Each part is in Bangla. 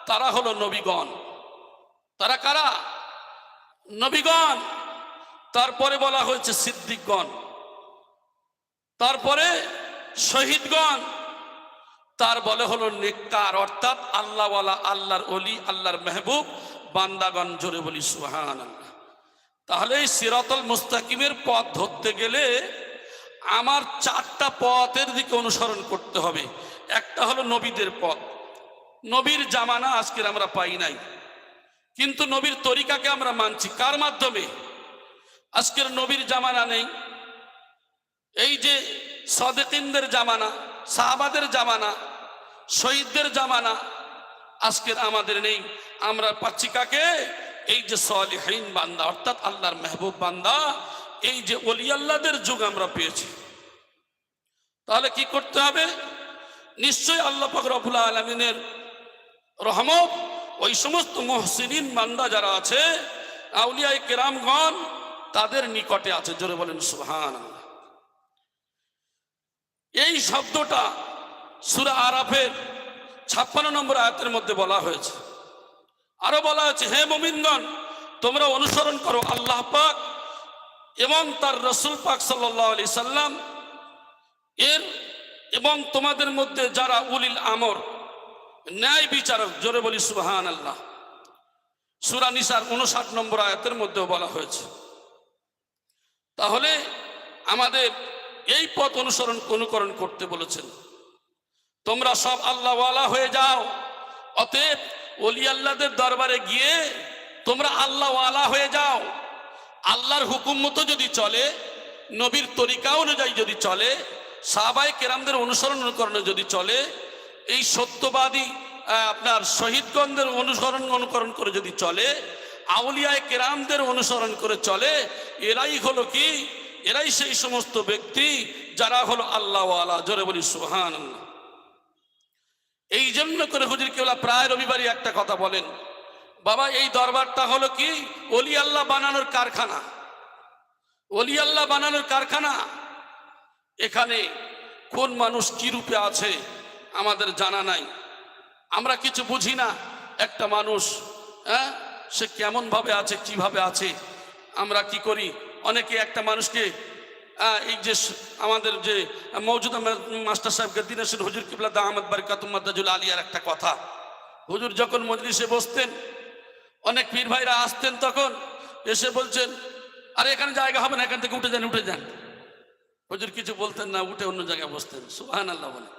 তারা হলো নবীগণ। তারা কারা? নবীগণ। তারপরে বলা হয়েছে সিদ্দিকগণ, তারপরে শহীদগণ, তার বলে হলো নেককার, অর্থাৎ আল্লাহওয়ালা, আল্লাহর ওলি, আল্লাহর মেহবুব বান্দাগণ। জোরে বলি সুবহানাল্লাহ। তাহলে এই সিরাতুল মুস্তাকিমের পথ ধরতে গেলে আমার চারটা পথের দিকে অনুসরণ করতে হবে। একটা হলো নবীদের পথ। নবীর জামানা আজকের আমরা পাই নাই, কিন্তু নবীর তরিকাকে আমরা মানছি। কার মাধ্যমে? আজকের নবীর জামানা নেই। এই যে সাদিকিনদের জামানা, সাহাবাদের জামানা, শহীদদের জামানা আজকের আমাদের নেই। আমরা পাচ্ছি কাকে? এই যে সালিহিন বান্দা, অর্থাৎ আল্লাহর মেহবুব বান্দা, এই যে ওলি আল্লাহদের যুগ আমরা পেয়েছি। তাহলে কি করতে হবে? নিশ্চয়ই আল্লাহ পাক রব্বুল আলামিনের রহমত ওই সমস্ত মুহসিনিন বান্দা যারা আছে, আউলিয়ায়ে কেরামগণ, তাদের নিকটে আছে। জোরে বলেন সুবহানাল্লাহ। এই শব্দটা সূরা আরাফের 56 নম্বর আয়াতের মধ্যে বলা হয়েছে। আরো বলা হয়েছে, হে মুমিনগণ, তোমরা অনুসরণ করো আল্লাহ পাক এবং তার রাসূল পাক সাল্লাল্লাহু আলাইহি সাল্লাম এর, এবং তোমাদের মধ্যে যারা উলিল আমর, ন্যায় বিচারক। জোরে বলি সুবহানাল্লাহ। সূরা নিসার 59 নম্বর আয়াতের মধ্যেও বলা হয়েছে। তাহলে আমাদের এই পথ অনুকরণ করতে বলেছেন। তোমরা সব আল্লাহওয়ালা হয়ে যাও। অতএব ওলি আল্লাহদের দরবারে গিয়ে তোমরা আল্লাহওয়ালা হয়ে যাও। আল্লাহর হুকুম মতো যদি চলে, নবীর তরিকা অনুযায়ী যদি চলে, সাহাবায়ে কেরামদের অনুকরণে যদি চলে, এই সত্যবাদী আপনার শহীদগণদের অনুকরণ করে যদি চলে, আউলিয়ায়ে কেরামদের অনুসরণ করে চলে, এরাই হলো কি? এরাই সেই সমস্ত ব্যক্তি যারা হলো আল্লাহওয়ালা। জোরে বলি সুবহানাল্লাহ। এই জন্য করে হুজুর কেবলা প্রায় রবিবারই একটা কথা বলেন, বাবা এই দরবারটা হলো কি? ওলি আল্লাহ বানানোর কারখানা। ওলি আল্লাহ বানানোর কারখানা। এখানে কোন মানুষ কি রূপে আছে আমাদের জানা নাই, আমরা কিছু বুঝি না। একটা মানুষ সে কেমন ভাবে আছে, কিভাবে আছে, আমরা কি করি? অনেকে একটা মানুষকে এই যে আমাদের যে মৌজুদা মাস্টার সাহেব দিনেশ্বর হুজুর কিবলা দামাত বারকাতুম মাদ্দাজুল আলিয়ার একটা কথা, হুজুর যখন মজলিসে বসতেন, অনেক পীর ভাইরা আসতেন, তখন এসে বলছেন, আরে এখানে জায়গা হবে না, এখান থেকে উঠে যান। হুজুর কিছু বলতেন না, উঠে অন্য জায়গায় বসতেন। সুবহানাল্লাহ বলে।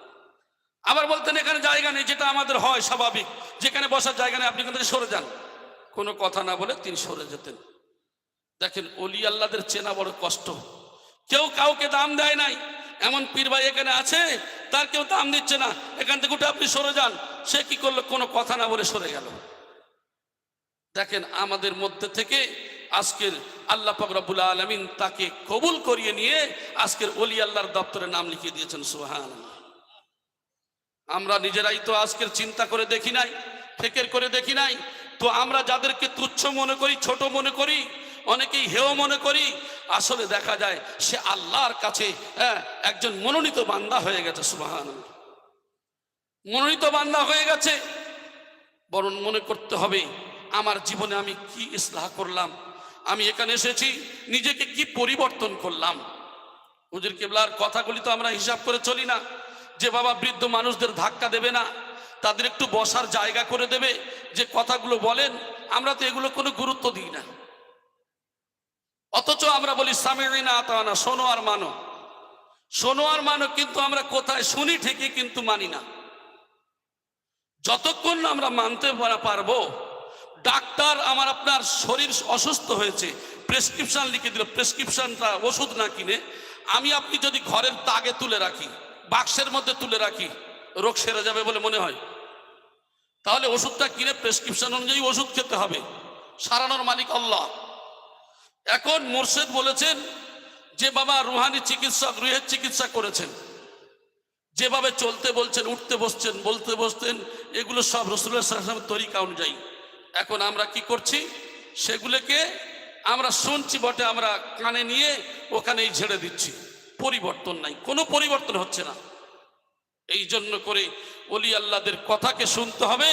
আবার বলতেন, এখানে জায়গা নেই, যেটা আমাদের হয় স্বাভাবিক, যেখানে বসার জায়গা নেই, আপনি এখান থেকে সরে যান। কোনো কথা না বলে তিনি সরে যেতেন। দেখেন, ওলি আল্লাহদের চেনা বড় কষ্ট। কেউ কাউকে দাম দেয় নাই। এমন পীর ভাই এখানে আছে, তার কেউ দাম দিচ্ছে না, এখান থেকে উঠে আপনি সরে যান। সে কি করলো? কোনো কথা না বলে সরে গেল। দেখেন, আমাদের মধ্যে থেকে আজকের আল্লাহ পাক রব্বুল আলামিন তাকে কবুল করিয়ে নিয়ে আজকের ওলি আল্লাহর দপ্তরে নাম লিখিয়ে দিয়েছেন। সুবহানাল্লাহ। আমরা নিজেরাই তো আজকের চিন্তা করে দেখি নাই, ফিকির করে দেখি নাই। তো আমরা যাদেরকে তুচ্ছ মনে করি, ছোট মনে করি, অনেকেই হেয় মনে করি, আসলে দেখা যায় সে আল্লাহর কাছে একজন মনোনীত বান্দা হয়ে গেছে। সুবহানাল্লাহ। মনোনীত বান্দা হয়ে গেছে। বরং মনে করতে হবে, আমার জীবনে আমি কি ইসলাহ করলাম, আমি এখানে এসেছি নিজেকে কি পরিবর্তন করলাম। হুজুর কিবলার কথাগুলি তো আমরা হিসাব করে চলি না, যে বাবা বৃদ্ধ মানুষদের ধাক্কা দেবে না, তাদের একটু বসার জায়গা করে দেবে, যে কথাগুলো বলেন, আমরা তো এগুলো কোনো গুরুত্ব দিই না। অথচ আমরা বলি সামিঈনা আতানা, শোনো আর মানো, শোনো আর মানো, কিন্তু আমরা কোথায় শুনি ঠিকই, কিন্তু মানি না। যতক্ষণ না আমরা মানতে পারবো, ডাক্তার আমার আপনার শরীর অসুস্থ হয়েছে, প্রেসক্রিপশন লিখে দিল, প্রেসক্রিপশনটা ওষুধ না কিনে আমি আপনি যদি ঘরের তাগে তুলে রাখি, বাক্সের মধ্যে তুলে রাখি, রোগ সেরে যাবে বলে মনে হয়? তাহলে ওষুধটা কিনে প্রেসক্রিপশন অনুযায়ী ওষুধ খেতে হবে। সারানোর মালিক আল্লাহ। এখন মুর্শিদ বলেছেন যে বাবা রুহানি চিকিৎসক, রুহের চিকিৎসা করেছেন, যেভাবে চলতে বলছেন, উঠতে বসছেন, বলতে বসতেন, এগুলো সব রাসূলুল্লাহ সাল্লাল্লাহু আলাইহি ওয়াসাল্লামের তরিকা অনুযায়ী। এখন আমরা কি করছি? সেগুলোকে আমরা শুনছি বটে, আমরা কানে নিয়ে ওখানেই ঝেড়ে দিচ্ছি। পরিবর্তন নাই, কোনো পরিবর্তন হচ্ছে না। এই জন্য করে ওলি আল্লাহদের কথাকে শুনতে হবে।